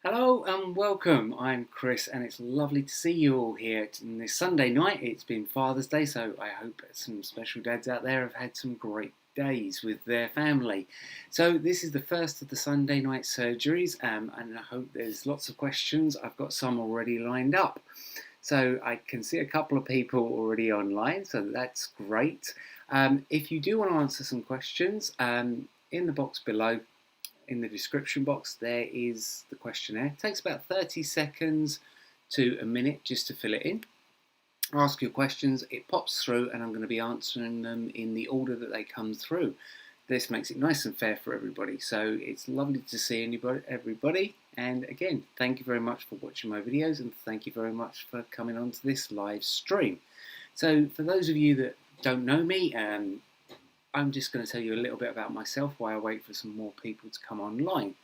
Hello and welcome. I'm Chris, and it's lovely to see you all here on this Sunday night. It's been Father's Day, so I hope some special dads out there have had some great days with their family. So, this is the first of the Sunday night surgeries, and I hope there's lots of questions. I've got some already lined up. So, I can see a couple of people already online, so that's great. If you do want to answer some questions, in the box below, in the description box, there is the questionnaire. It takes about 30 seconds to a minute just to fill it in. Ask your questions, it pops through, and I'm going to be answering them in the order that they come through. This makes it nice and fair for everybody. So it's lovely to see everybody. And again, thank you very much for watching my videos, and thank you very much for coming onto this live stream. So for those of you that don't know me, I'm just going to tell you a little bit about myself while I wait for some more people to come online.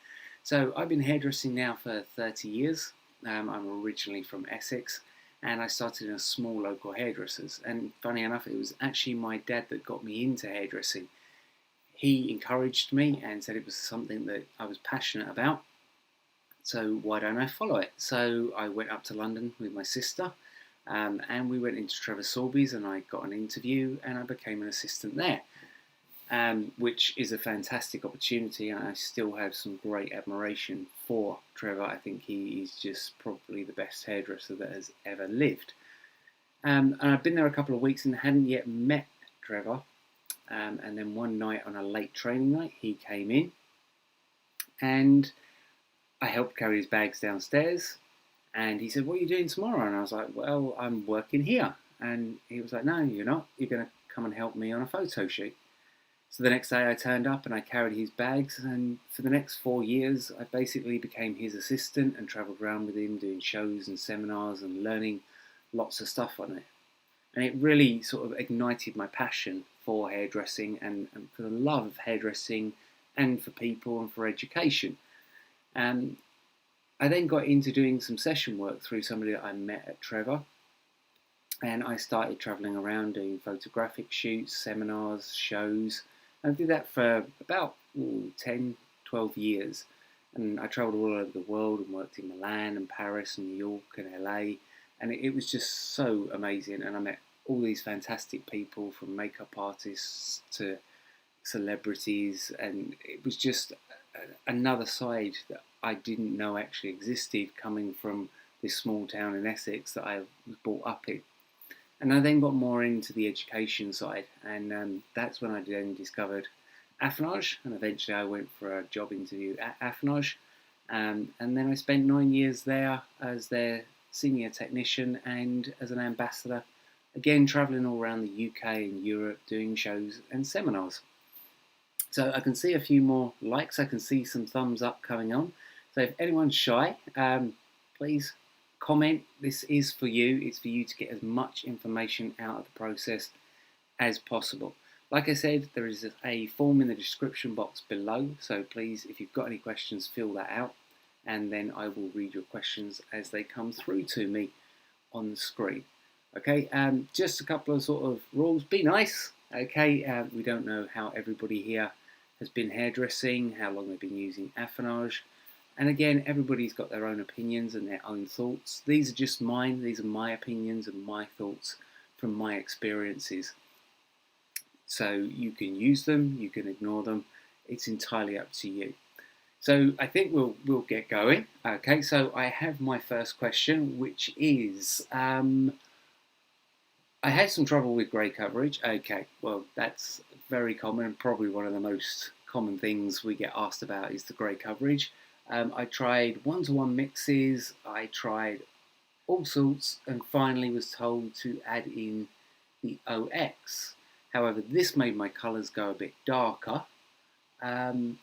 So I've been hairdressing now for 30 years. I'm originally from Essex, and I started in a small local hairdressers. And funny enough, it was actually my dad that got me into hairdressing. He encouraged me and said it was something that I was passionate about. So why don't I follow it? So I went up to London with my sister, and we went into Trevor Sorby's, and I got an interview, and I became an assistant there. Which is a fantastic opportunity, and I still have some great admiration for Trevor. I think he is just probably the best hairdresser that has ever lived. And I've been there a couple of weeks and hadn't yet met Trevor. And then one night on a late training night, he came in, and I helped carry his bags downstairs. And he said, "What are you doing tomorrow?" And I was like, "Well, I'm working here." And he was like, "No, you're not. You're going to come and help me on a photo shoot." So the next day I turned up and I carried his bags, and for the next 4 years I basically became his assistant and travelled around with him doing shows and seminars and learning lots of stuff on it. And it really sort of ignited my passion for hairdressing and for the love of hairdressing and for people and for education. Um, I then got into doing some session work through somebody that I met at Trevor, and I started travelling around doing photographic shoots, seminars, shows. I did that for about 10, 12 years. And I travelled all over the world and worked in Milan and Paris and New York and LA. And it was just so amazing. And I met all these fantastic people, from makeup artists to celebrities. And it was just another side that I didn't know actually existed, coming from this small town in Essex that I was brought up in. And I then got more into the education side, and that's when I then discovered Affinage, and eventually I went for a job interview at Affinage, and then I spent 9 years there as their senior technician and as an ambassador, again travelling all around the UK and Europe doing shows and seminars. So I can see a few more likes, I can see some thumbs up coming on. So if anyone's shy, please comment. This is for you. It's for you to get as much information out of the process as possible. Like I said, there is a form in the description box below, so please, if you've got any questions, fill that out, and then I will read your questions as they come through to me on the screen. Okay, just a couple of sort of rules. Be nice. Okay, we don't know how everybody here has been hairdressing, how long they've been using Affinage. And again, everybody's got their own opinions and their own thoughts. These are just mine. These are my opinions and my thoughts from my experiences. So you can use them, you can ignore them. It's entirely up to you. So I think we'll get going. Okay, so I have my first question, which is, I had some trouble with grey coverage. Okay, well, that's very common. Probably one of the most common things we get asked about is the grey coverage. I tried one-to-one mixes, I tried all sorts, and finally was told to add in the OX. However, this made my colours go a bit darker. Can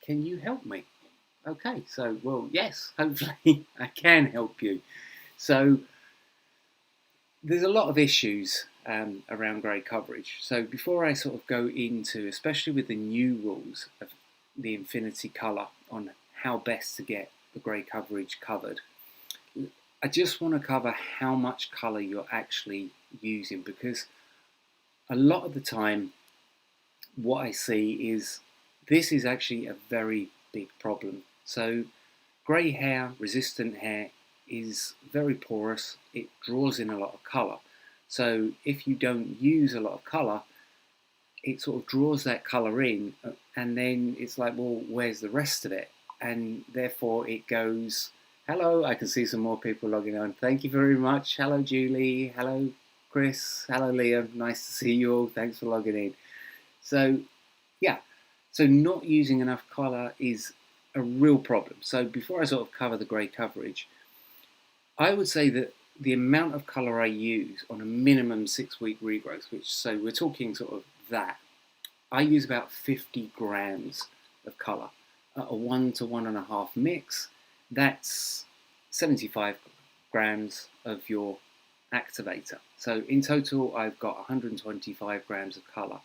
you help me? Okay, so, well, yes, hopefully I can help you. So, there's a lot of issues around grey coverage. So before I sort of go into, especially with the new rules of the infinity colour, on how best to get the grey coverage covered, I just want to cover how much colour you're actually using, because a lot of the time what I see is this is actually a very big problem. So grey hair, resistant hair, is very porous. It draws in a lot of colour. So if you don't use a lot of colour, it sort of draws that colour in, and then it's like, well, where's the rest of it? And therefore it goes, hello, I can see some more people logging on. Thank you very much. Hello, Julie. Hello, Chris. Hello, Liam. Nice to see you all. Thanks for logging in. So, yeah. So not using enough colour is a real problem. So before I sort of cover the grey coverage, I would say that the amount of colour I use on a minimum 6-week regrowth, which, so we're talking sort of that, I use about 50 grams of colour at a 1 to 1.5 mix. That's 75 grams of your activator. So in total, I've got 125 grams of colour,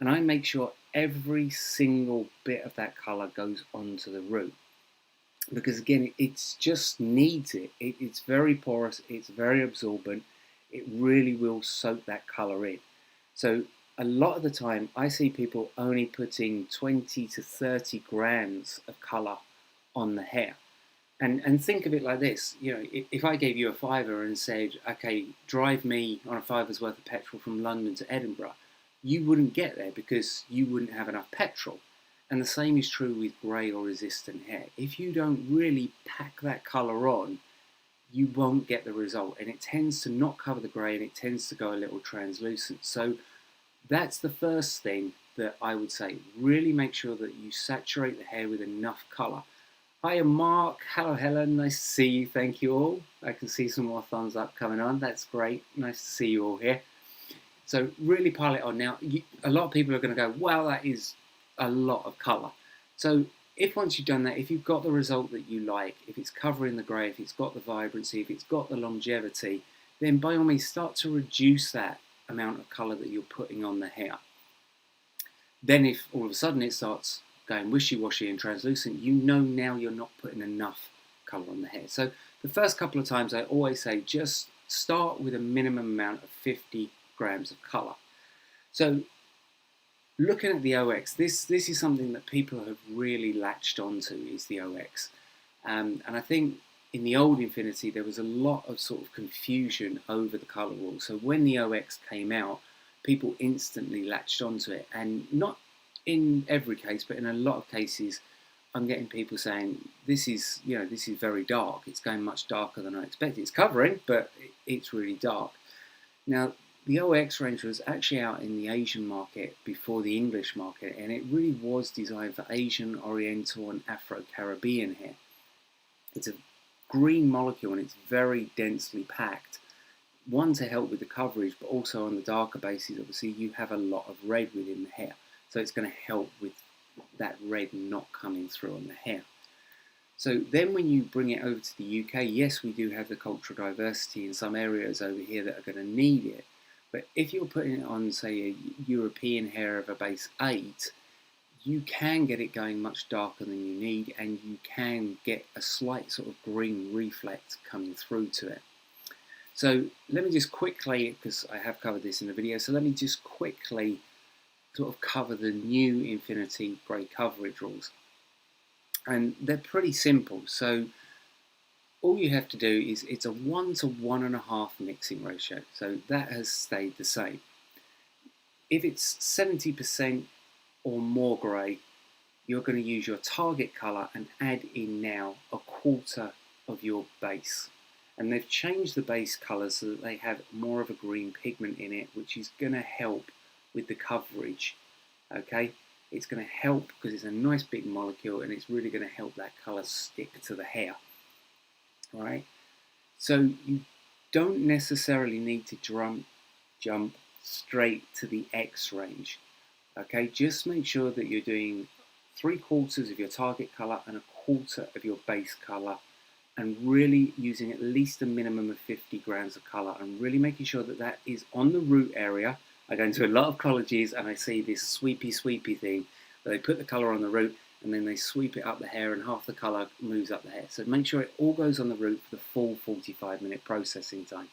and I make sure every single bit of that colour goes onto the root, because again, it just needs it. It's very porous, it's very absorbent, it really will soak that colour in. So a lot of the time I see people only putting 20 to 30 grams of colour on the hair. And think of it like this, you know, if I gave you a fiver and said, okay, drive me on a fiver's worth of petrol from London to Edinburgh, you wouldn't get there because you wouldn't have enough petrol. And the same is true with grey or resistant hair. If you don't really pack that colour on, you won't get the result. And it tends to not cover the grey, and it tends to go a little translucent. So that's the first thing that I would say. Really make sure that you saturate the hair with enough colour. Hiya Mark, hello Helen, nice to see you, thank you all. I can see some more thumbs up coming on, that's great, nice to see you all here. So really pile it on. Now, a lot of people are going to go, wow, that is a lot of colour. So if once you've done that, if you've got the result that you like, if it's covering the grey, if it's got the vibrancy, if it's got the longevity, then by all means start to reduce that amount of colour that you're putting on the hair. Then if all of a sudden it starts going wishy-washy and translucent, you know now you're not putting enough colour on the hair. So the first couple of times I always say just start with a minimum amount of 50 grams of colour. So looking at the OX, this is something that people have really latched onto, is the OX. And I think in the old Infinity there was a lot of sort of confusion over the colour wall. So when the OX came out, people instantly latched onto it, and not in every case, but in a lot of cases, I'm getting people saying, this is very dark. It's going much darker than I expected. It's covering, but it's really dark. Now, the OX range was actually out in the Asian market before the English market, and it really was designed for Asian, Oriental, and Afro-Caribbean hair. It's a green molecule, and it's very densely packed. One, to help with the coverage, but also on the darker bases, obviously, you have a lot of red within the hair. So it's going to help with that red not coming through on the hair. So then when you bring it over to the UK, yes, we do have the cultural diversity in some areas over here that are going to need it. But if you're putting it on, say, a European hair of a base 8, you can get it going much darker than you need, and you can get a slight sort of green reflect coming through to it. So let me just quickly, because I have covered this in the video, so let me just quickly sort of cover the new Infinity grey coverage rules. And they're pretty simple. So all you have to do is, it's a 1 to 1.5 mixing ratio. So that has stayed the same. If it's 70% or more grey, you're going to use your target colour and add in now a quarter of your base. And they've changed the base colour so that they have more of a green pigment in it, which is going to help with the coverage. Okay, it's going to help because it's a nice big molecule, and it's really going to help that colour stick to the hair. All right, so you don't necessarily need to jump straight to the X range. Okay, just make sure that you're doing 3/4 of your target colour and 1/4 of your base colour, and really using at least a minimum of 50 grams of colour, and really making sure that that is on the root area. I go into a lot of colleges and I see this sweepy thing where they put the colour on the root and then they sweep it up the hair, and half the colour moves up the hair. So make sure it all goes on the root for the full 45-minute processing time.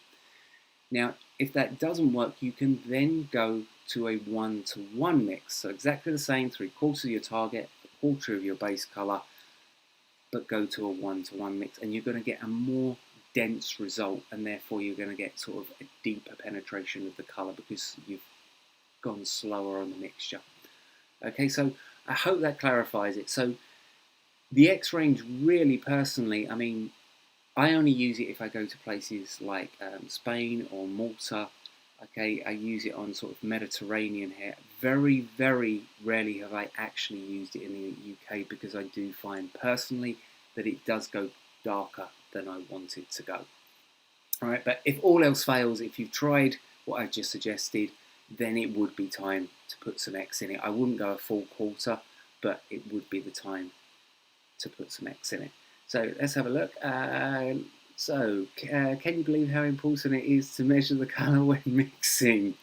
Now, if that doesn't work, you can then go to a 1 to 1 mix. So exactly the same, 3/4 of your target, 1/4 of your base colour, but go to a 1-to-1 mix, and you're going to get a more dense result, and therefore you're going to get sort of a deeper penetration of the colour because you've gone slower on the mixture. Okay, so I hope that clarifies it. So the X range, really personally, I mean, I only use it if I go to places like Spain or Malta. Okay, I use it on sort of Mediterranean hair. Very, very rarely have I actually used it in the UK because I do find personally that it does go darker than I want it to go. All right, but if all else fails, if you've tried what I've just suggested, then it would be time to put some X in it. I wouldn't go a full quarter, but it would be the time to put some X in it. So let's have a look. Can you believe how important it is to measure the colour when mixing?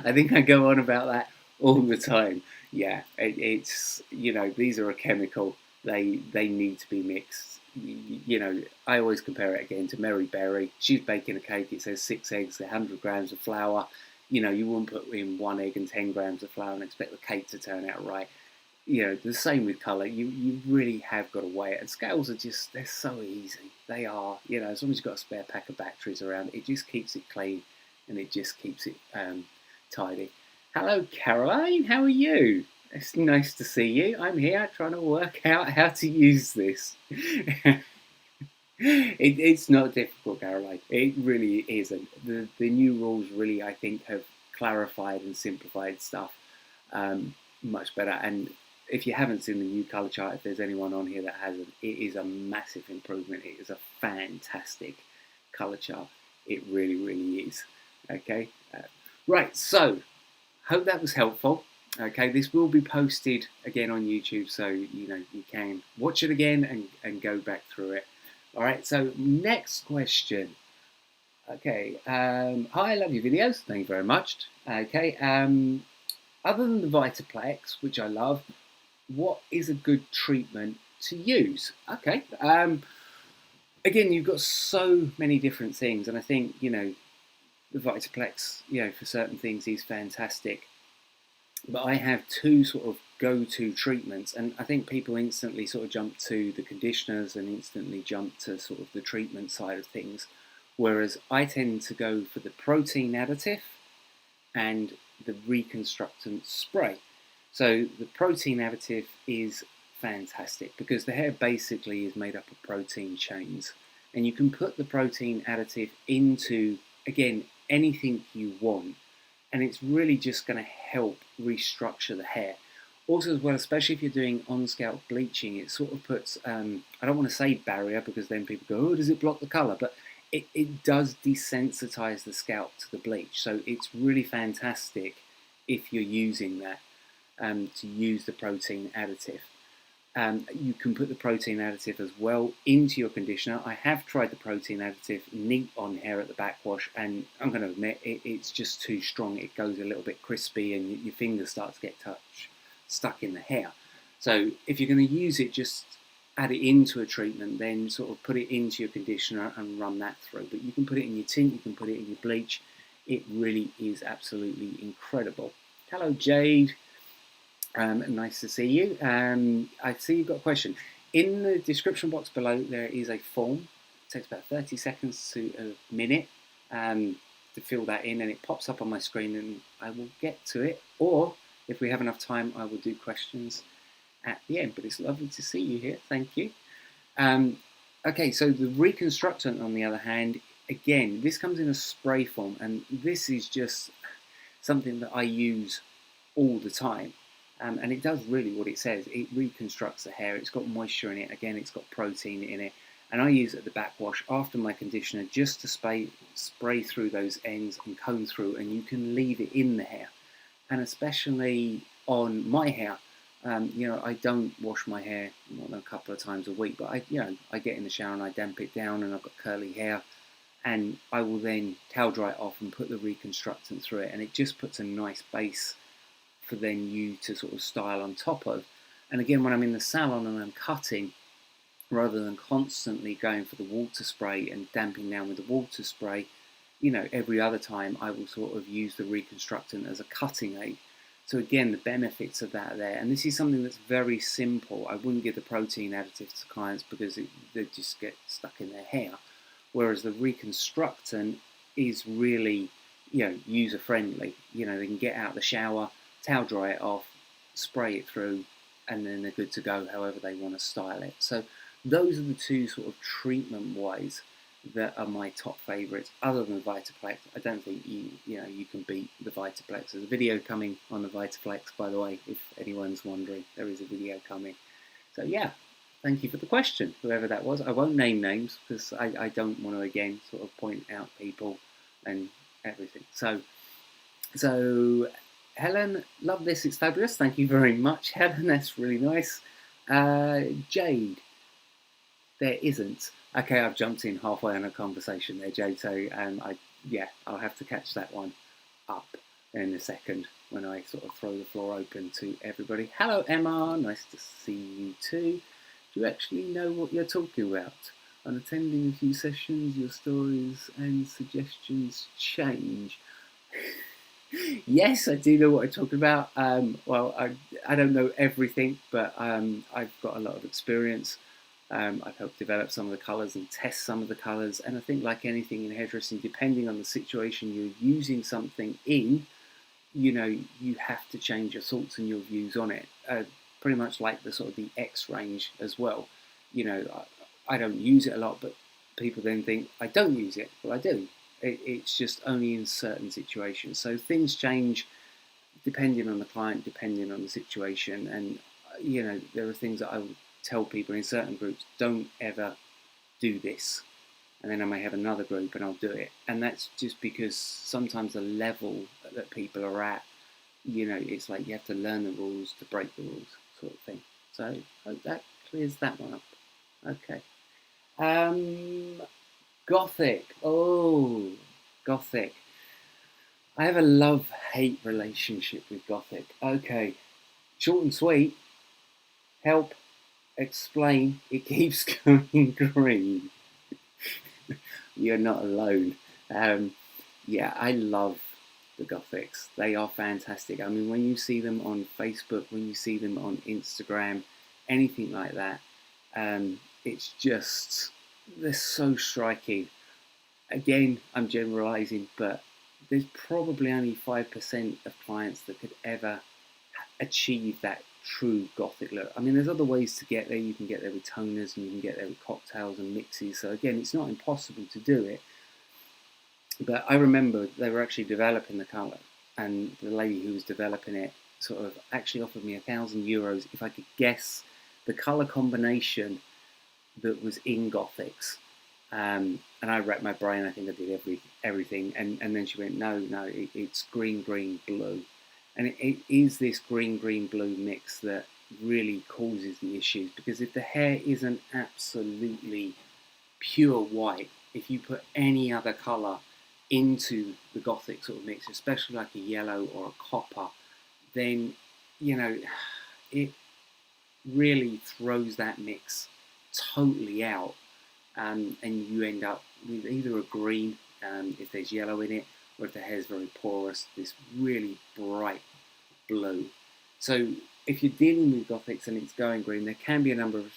I think I go on about that all the time. Yeah, it's, you know, these are a chemical. They need to be mixed. You know, I always compare it again to Mary Berry. She's baking a cake. It says 6 eggs, 100 grams of flour. You know, you wouldn't put in 1 egg and 10 grams of flour and expect the cake to turn out right. You know, the same with colour. You really have got to weigh it. And scales are just, they're so easy. They are, you know, as long as you've got a spare pack of batteries around, it just keeps it clean and it just keeps it tidy. Hello, Caroline. How are you? It's nice to see you. I'm here trying to work out how to use this. It's not difficult, Caroline. It really isn't. The new rules really, I think, have clarified and simplified stuff much better. And if you haven't seen the new colour chart, if there's anyone on here that hasn't, it is a massive improvement. It is a fantastic colour chart. It really, really is. Okay, right. So, hope that was helpful. Okay, this will be posted again on YouTube, so you know you can watch it again and go back through it. All right. So next question. Okay. Hi, I love your videos. Thank you very much. Okay. Other than the Vitaplex, which I love, what is a good treatment to use? Okay. Again, you've got so many different things, and I think, you know, the Vitaplex, you know, for certain things is fantastic. But I have two sort of go-to treatments, and I think people instantly sort of jump to the conditioners and instantly jump to sort of the treatment side of things, whereas I tend to go for the protein additive and the reconstructant spray. So the protein additive is fantastic because the hair basically is made up of protein chains, and you can put the protein additive into, again, anything you want, and it's really just going to help restructure the hair. Also as well, especially if you're doing on-scalp bleaching, it sort of puts, I don't want to say barrier because then people go, oh, does it block the colour? But it does desensitize the scalp to the bleach. So it's really fantastic if you're using that, to use the protein additive. You can put the protein additive as well into your conditioner. I have tried the protein additive neat on hair at the backwash, and I'm going to admit it's just too strong. It goes a little bit crispy and your fingers start to get stuck in the hair. So if you're going to use it, just add it into a treatment, then sort of put it into your conditioner and run that through. But you can put it in your tint, you can put it in your bleach. It really is absolutely incredible. Hello, Jade. Nice to see you. I see you've got a question. In the description box below, there is a form. It takes about 30 seconds to a minute to fill that in, and it pops up on my screen, and I will get to it. Or, if we have enough time, I will do questions at the end. But it's lovely to see you here. Thank you. Okay, so the reconstructant, on the other hand, again, this comes in a spray form, and this is just something that I use all the time. And it does really what it says. It reconstructs the hair. It's got moisture in it. Again, it's got protein in it. And I use it at the backwash after my conditioner just to spray through those ends and comb through. And you can leave it in the hair. And especially on my hair, you know, I don't wash my hair more than a couple of times a week. But I get in the shower and I damp it down, and I've got curly hair. And I will then towel dry it off and put the reconstructant through it. And it just puts a nice base for then you to sort of style on top of. And again, when I'm in the salon and I'm cutting, rather than constantly going for the water spray and damping down with the water spray, you know, every other time I will sort of use the reconstructant as a cutting aid. So again, the benefits of that are there. And this is something that's very simple. I wouldn't give the protein additives to clients because they just get stuck in their hair. Whereas the reconstructant is really, user friendly. They can get out of the shower, towel dry it off, spray it through, and then they're good to go however they want to style it. So those are the two sort of treatment ways that are my top favourites. Other than Vitaplex, I don't think you can beat the Vitaplex. There's a video coming on the Vitaplex, by the way, if anyone's wondering. There is a video coming. So yeah, thank you for the question, whoever that was. I won't name names because I don't want to again sort of point out people and everything. So Helen, love this. It's fabulous. Thank you very much, Helen. That's really nice. Jade, there isn't. Okay, I've jumped in halfway on a conversation there, Jade. So I'll have to catch that one up in a second when I sort of throw the floor open to everybody. Hello, Emma. Nice to see you too. Do you actually know what you're talking about? On attending a few sessions, your stories and suggestions change. Yes, I do know what I'm talking about. I don't know everything, but I've got a lot of experience. I've helped develop some of the colours and test some of the colours. And I think like anything in hairdressing, depending on the situation you're using something in, you have to change your thoughts and your views on it. Pretty much like the sort of the X range as well. I don't use it a lot, but people then think I don't use it. Well, I do. It's just only in certain situations. So things change depending on the client, depending on the situation. And, there are things that I would tell people in certain groups, don't ever do this. And then I may have another group and I'll do it. And that's just because sometimes the level that people are at, it's like you have to learn the rules to break the rules sort of thing. So I hope that clears that one up. Okay. Gothic. Oh, Gothic. I have a love-hate relationship with Gothic. Okay. Short and sweet. Help. Explain. It keeps going green. You're not alone. I love the Gothics. They are fantastic. I mean, when you see them on Facebook, when you see them on Instagram, anything like that, it's just, they're so striking. Again, I'm generalizing, but there's probably only 5% of clients that could ever achieve that true Gothic look. I mean, there's other ways to get there. You can get there with toners and you can get there with cocktails and mixes. So again, it's not impossible to do it. But I remember they were actually developing the colour, and the lady who was developing it sort of actually offered me €1,000 if I could guess the colour combination that was in Gothics. And I racked my brain. I think I did everything. And then she went, no, it's green, blue. And it is this green, blue mix that really causes the issues. Because if the hair isn't absolutely pure white, if you put any other colour into the Gothic sort of mix, especially like a yellow or a copper, then, it really throws that mix totally out. And you end up with either a green, if there's yellow in it, or if the hair's very porous, this really bright blue. So if you're dealing with Gothics and it's going green, there can be a number of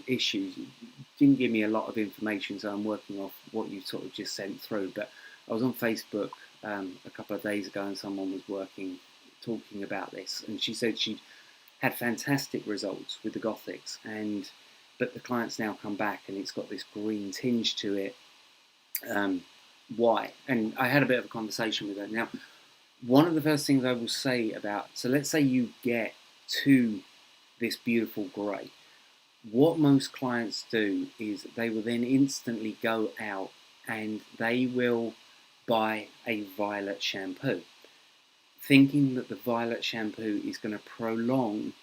issues. You didn't give me a lot of information, so I'm working off what you sort of just sent through. But I was on Facebook a couple of days ago, and someone was talking about this, and she said she'd had fantastic results with the Gothics, but the clients now come back and it's got this green tinge to it. Why? And I had a bit of a conversation with her. Now, one of the first things I will say so let's say you get to this beautiful grey. What most clients do is they will then instantly go out and they will buy a violet shampoo, thinking that the violet shampoo is going to prolong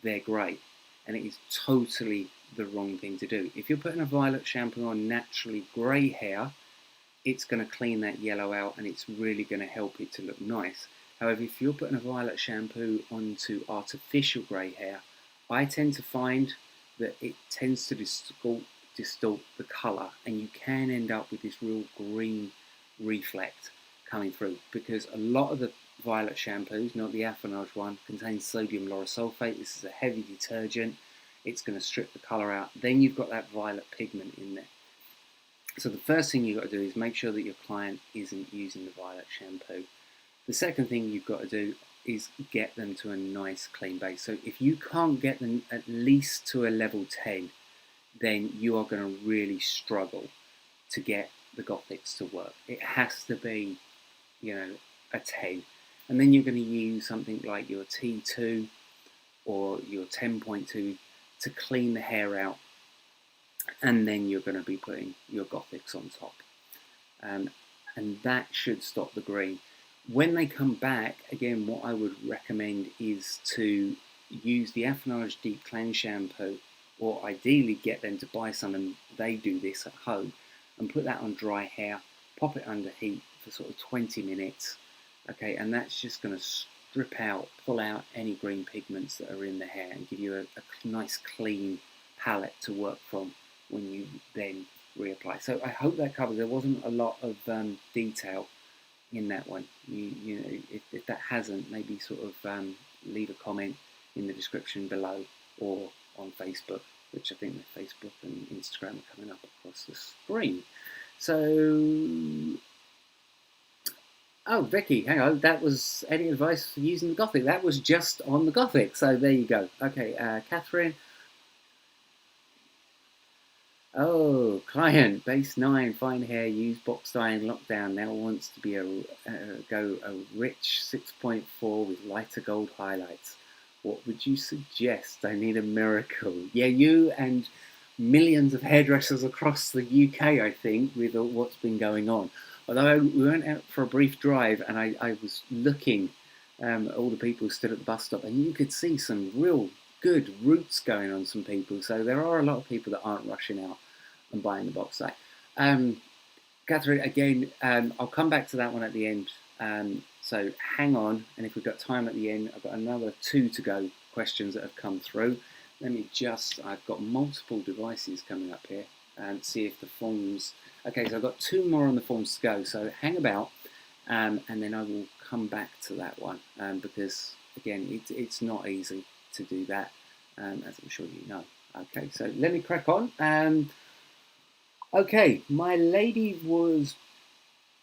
their grey. And it is totally the wrong thing to do. If you're putting a violet shampoo on naturally grey hair, it's going to clean that yellow out and it's really going to help it to look nice. However, if you're putting a violet shampoo onto artificial grey hair, I tend to find that it tends to distort the colour, and you can end up with this real green reflect coming through, because a lot of the violet shampoo, not the Affinage one. Contains sodium lauryl sulfate. This is a heavy detergent. It's going to strip the colour out. Then you've got that violet pigment in there. So the first thing you've got to do is make sure that your client isn't using the violet shampoo. The second thing you've got to do is get them to a nice clean base. So if you can't get them at least to a level 10, then you are going to really struggle to get the Gothics to work. It has to be, a 10. And then you're going to use something like your T2 or your 10.2 to clean the hair out. And then you're going to be putting your Gothics on top. And that should stop the green. When they come back, again, what I would recommend is to use the Affinage Deep Cleanse Shampoo, or ideally get them to buy some, and they do this at home, and put that on dry hair, pop it under heat for sort of 20 minutes, okay, and that's just going to strip out, pull out any green pigments that are in the hair and give you a nice clean palette to work from when you then reapply. So I hope that covers. There wasn't a lot of detail in that one. If that hasn't, maybe sort of leave a comment in the description below or on Facebook, which I think the Facebook and Instagram are coming up across the screen. So, oh, Vicky, hang on, that was any advice for using the Gothic? That was just on the Gothic, so there you go. Okay, Catherine. Oh, client, base 9, fine hair, used box-dye in lockdown, now wants to be go a rich 6.4 with lighter gold highlights. What would you suggest? I need a miracle. Yeah, you and millions of hairdressers across the UK, I think, with what's been going on. Although we went out for a brief drive and I was looking at all the people stood at the bus stop, and you could see some real good roots going on some people. So there are a lot of people that aren't rushing out and buying the box set. Catherine, again, I'll come back to that one at the end. So hang on, and if we've got time at the end, I've got another 2 to go questions that have come through. Let me just, I've got multiple devices coming up here and see if the forms, okay, so I've got 2 more on the forms to go, so hang about, and then I will come back to that one, because again, it's not easy to do that, as I'm sure you know. Okay, so let me crack on. Okay, my lady was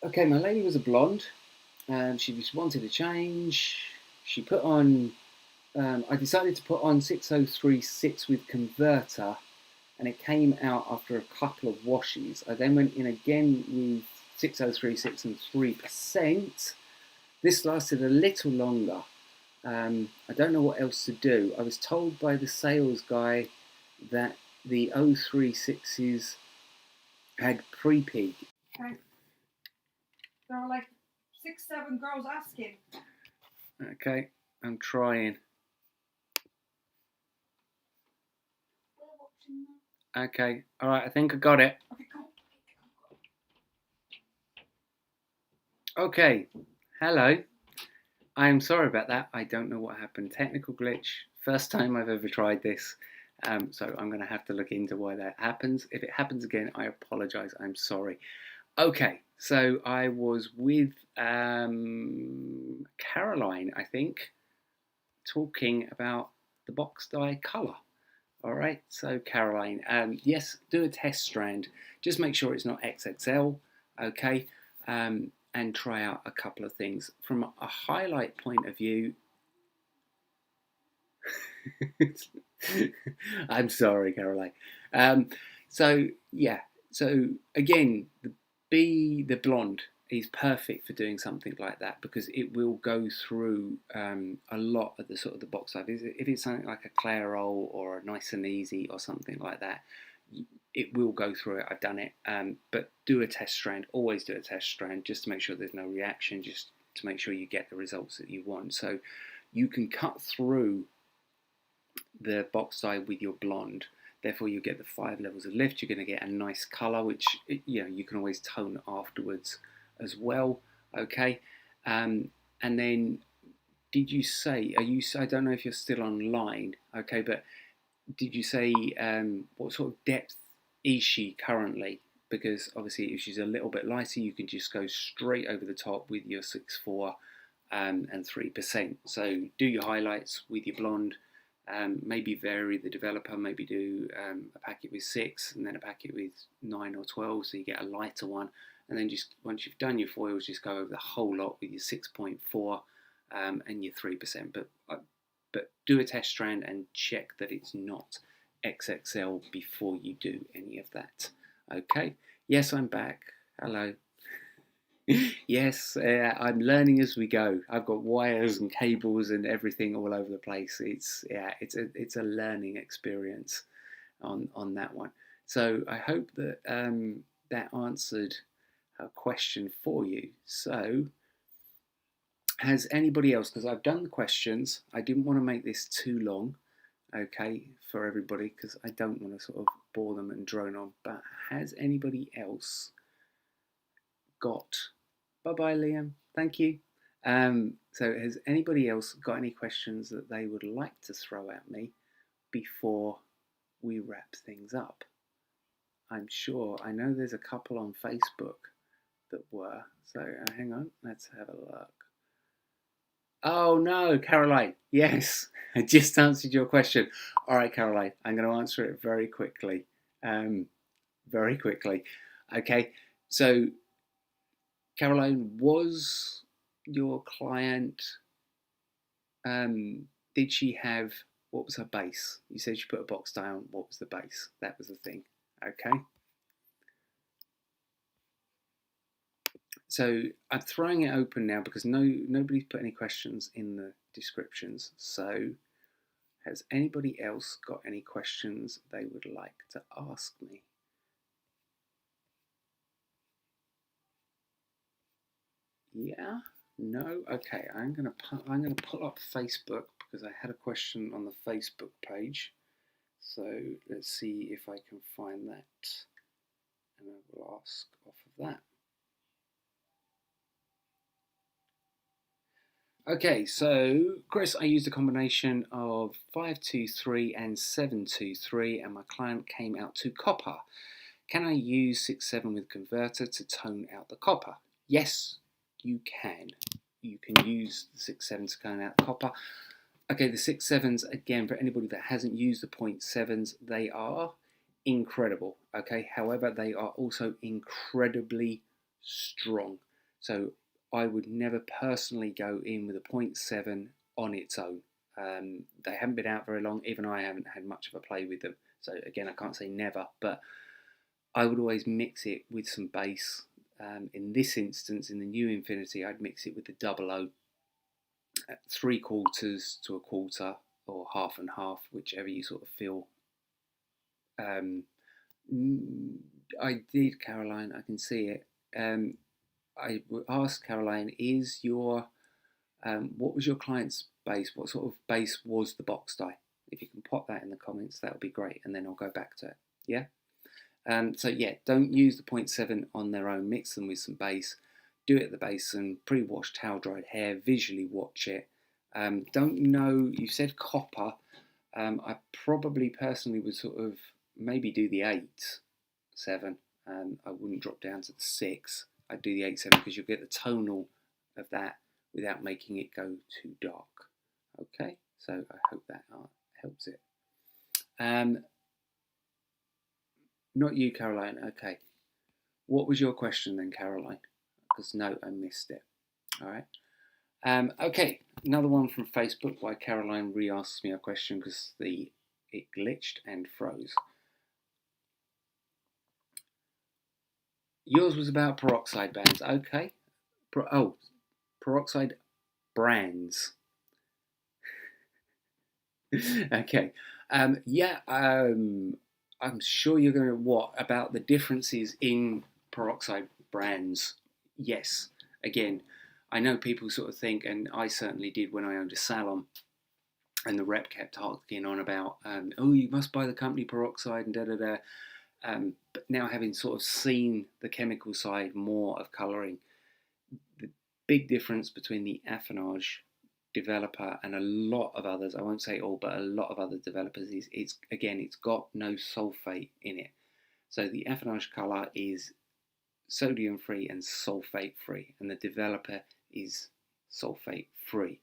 a blonde. She just wanted a change. She put on, I decided to put on 6036 with converter, and it came out after a couple of washes. I then went in again with 6036 and 3%. This lasted a little longer. I don't know what else to do. I was told by the sales guy that the 036s had pre-peak. Okay. There are like 6, 7 girls asking. Okay, I'm trying. Okay, alright, I think I got it. Okay, come on. Okay, hello. I'm sorry about that. I don't know what happened. Technical glitch. First time I've ever tried this. So I'm going to have to look into why that happens. If it happens again, I apologise. I'm sorry. Okay, so I was with Caroline, I think, talking about the box dye colour. All right, so Caroline, yes, do a test strand. Just make sure it's not XXL, okay, and try out a couple of things. From a highlight point of view, I'm sorry, Caroline. So yeah, so again, the blonde is perfect for doing something like that, because it will go through a lot of the sort of the box type. If it's something like a Clairol or a Nice and Easy or something like that, it will go through it. I've done it, but do a test strand. Always do a test strand, just to make sure there's no reaction, just to make sure you get the results that you want. So you can cut through the box dye with your blonde. Therefore, you get the 5 levels of lift. You're going to get a nice colour, which you can always tone afterwards as well. Okay, and then did you say? I don't know if you're still online. Okay, but did you say what sort of depth is she currently? Because obviously, if she's a little bit lighter, you can just go straight over the top with your 6.4 and 3%. So do your highlights with your blonde. Maybe vary the developer, maybe do a packet with 6 and then a packet with 9 or 12, so you get a lighter one. And then just once you've done your foils, just go over the whole lot with your 6.4 and your 3%. But do a test strand and check that it's not XXL before you do any of that. Okay. Yes, I'm back. Hello. Yes, I'm learning as we go. I've got wires and cables and everything all over the place. It's a learning experience on that one. So I hope that that answered a question for you. So has anybody else? Because I've done the questions. I didn't want to make this too long, okay, for everybody, because I don't want to sort of bore them and drone on. But has anybody else got? Bye-bye, Liam. Thank you. So has anybody else got any questions that they would like to throw at me before we wrap things up? I'm sure, I know there's a couple on Facebook that were. So hang on, let's have a look. Oh no, Caroline. Yes, I just answered your question. All right, Caroline, I'm going to answer it very quickly. Very quickly. Okay, so Caroline, was your client, did she have, what was her base? You said she put a box down. What was the base? That was the thing. Okay. So I'm throwing it open now because nobody's put any questions in the descriptions. So has anybody else got any questions they would like to ask me? Yeah? No? Okay, I'm gonna pull up Facebook because I had a question on the Facebook page. So let's see if I can find that, and I will ask off of that. Okay, so Chris, I used a combination of 523 and 723, and my client came out to copper. Can I use 6/7 with converter to tone out the copper? Yes, you can. You can use the 6/7 to tone out the copper. Okay, the 6/7s, again, for anybody that hasn't used the 0.7s, they are incredible. Okay, however, they are also incredibly strong. So I would never personally go in with a 0.7 on its own. They haven't been out very long. Even I haven't had much of a play with them. So again, I can't say never, but I would always mix it with some bass. In this instance, in the new Infinity, I'd mix it with the 00 at 3/4 to a quarter or half and half, whichever you sort of feel. I did, Caroline. I can see it. I asked Caroline, is your what was your client's base? What sort of base was the box die? If you can pop that in the comments, that would be great, and then I'll go back to it. Yeah. So yeah, don't use the 0.7 on their own. Mix them with some base. Do it at the basin, pre-washed, towel-dried hair. Visually watch it. Don't know. You said copper. I probably personally would sort of maybe do the 8/7. I wouldn't drop down to the 6. I'd do the 8/7 because you'll get the tonal of that without making it go too dark. Okay, so I hope that helps it. Not you, Caroline. Okay. What was your question then, Caroline? Because no, I missed it. All right. Okay, another one from Facebook. Why Caroline re-asks me a question because it glitched and froze. Yours was about peroxide bands. Okay. Peroxide brands. Okay. Yeah. I'm sure you're going to what about the differences in peroxide brands? Yes. Again, I know people sort of think, and I certainly did when I owned a salon, and the rep kept harking on about, oh, you must buy the company peroxide and da da da. But now having sort of seen the chemical side more of colouring, the big difference between the affinage developer and a lot of others, I won't say all, but a lot of other developers is it's got no sulfate in it. So the affinage colour is sodium free and sulfate free, and the developer is sulfate free,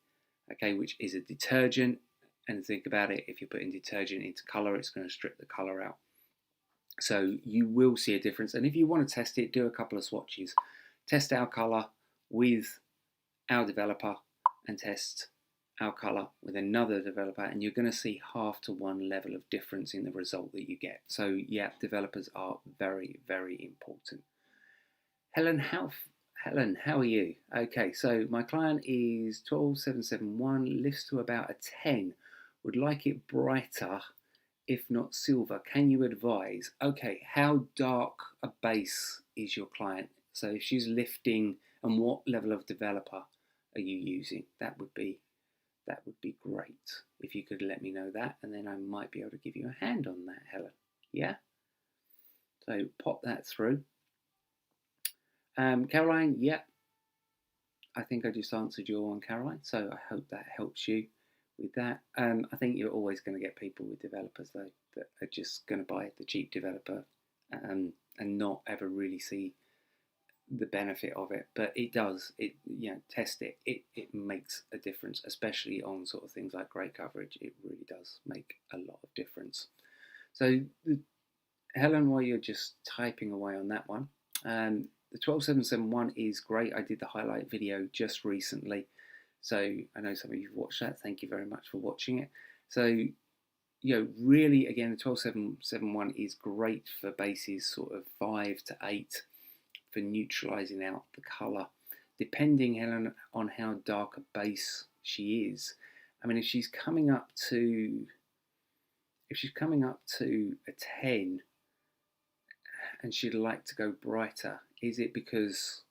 okay, which is a detergent. And think about it, if you're putting detergent into colour, it's going to strip the colour out. So you will see a difference. And if you want to test it, do a couple of swatches. Test our colour with our developer and test our colour with another developer, and you're going to see 1/2 to 1 level of difference in the result that you get. So yeah, developers are very, very important. Helen, how are you? Okay, so my client is 12771, lifts to about a 10, would like it brighter, if not silver. Can you advise? Okay, how dark a base is your client? So if she's lifting, and what level of developer are you using? That would be great if you could let me know that, and then I might be able to give you a hand on that, Helen. Yeah? So pop that through. Caroline, yeah, I think I just answered your one, Caroline, so I hope that helps you with that. I think you're always going to get people with developers, though, that are just going to buy the cheap developer and not ever really see the benefit of it. But it does, test it. It makes a difference, especially on sort of things like grey coverage. It really does make a lot of difference. So, Helen, while you're just typing away on that one, the 12771 is great. I did the highlight video just recently, so I know some of you have watched that. Thank you very much for watching it. So, really, again, the 12771 is great for bases sort of 5 to 8 for neutralising out the colour, depending, Helen, on how dark a base she is. I mean, if she's coming up to a 10 and she'd like to go brighter, is it because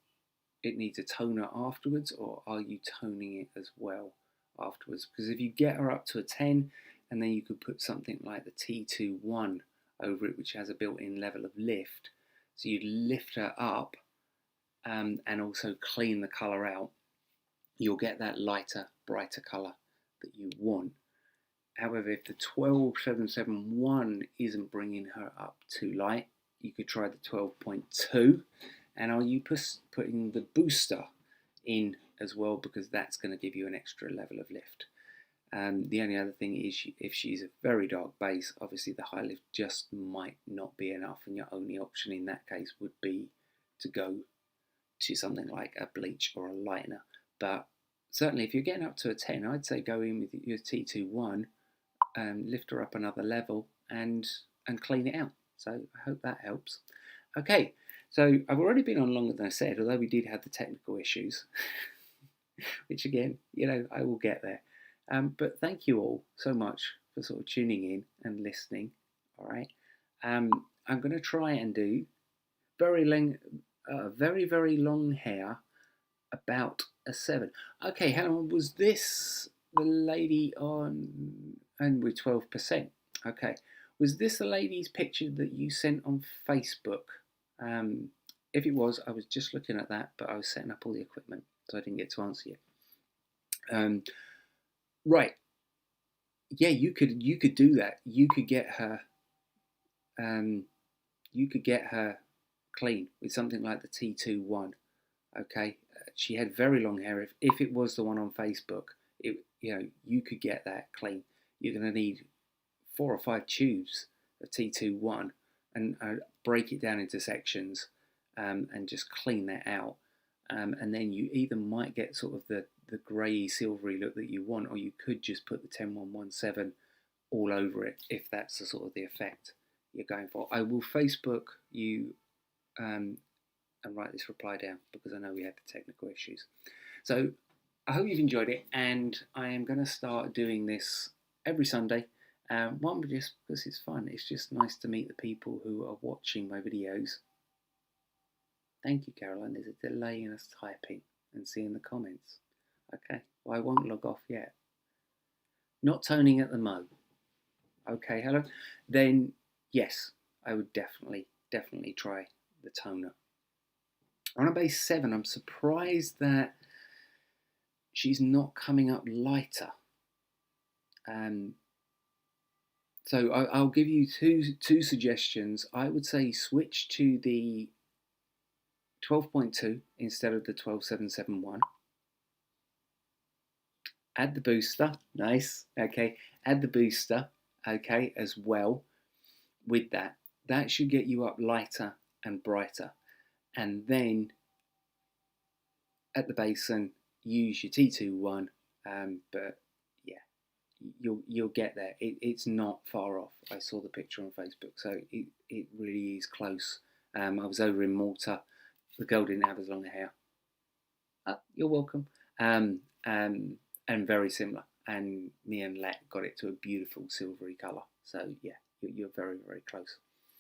it needs a toner afterwards, or are you toning it as well afterwards? Because if you get her up to a 10, and then you could put something like the T21 over it, which has a built-in level of lift, so you'd lift her up and also clean the colour out, you'll get that lighter, brighter colour that you want. However, if the 12771 isn't bringing her up too light, you could try the 12.2, and are you putting the booster in as well, because that's going to give you an extra level of lift. The only other thing is, if she's a very dark base, obviously the high lift just might not be enough, and your only option in that case would be to go to something like a bleach or a lightener. But certainly if you're getting up to a 10, I'd say go in with your T21, lift her up another level, and clean it out. So I hope that helps. Okay, so I've already been on longer than I said, although we did have the technical issues, which again, I will get there. But thank you all so much for sort of tuning in and listening. All right, I'm going to try and do very, very long hair, about a 7. Okay, Helen, was this the lady on, and with 12%? Okay, was this the lady's picture that you sent on Facebook? If it was, I was just looking at that, but I was setting up all the equipment, so I didn't get to answer you. Right. Yeah, you could do that. You could get her clean with something like the T21. Okay, she had very long hair. If it was the one on Facebook, you could get that clean. You're going to need 4 or 5 tubes of T21 and break it down into sections, and just clean that out. And then you either might get sort of the grey silvery look that you want, or you could just put the 10117 all over it, if that's the sort of the effect you're going for. I will Facebook you and write this reply down, because I know we had the technical issues. So I hope you've enjoyed it, and I am going to start doing this every Sunday. One, just because it's fun. It's just nice to meet the people who are watching my videos. Thank you, Caroline. There's a delay in us typing and seeing the comments. Okay, well, I won't log off yet. Not toning at the mo. Okay, hello. Then yes, I would definitely try the toner. On a base 7, I'm surprised that she's not coming up lighter. So I'll give you two suggestions. I would say switch to the 12.2 instead of the 12771. Add the booster, nice, okay. Add the booster, okay, as well with that. That should get you up lighter and brighter. And then at the basin, use your T21, but yeah, you'll get there. It's not far off. I saw the picture on Facebook, so it really is close. I was over in Malta. The girl didn't have as long a hair. You're welcome. Um, um, and very similar. And me and Let got it to a beautiful silvery colour. So yeah, you're very, very close.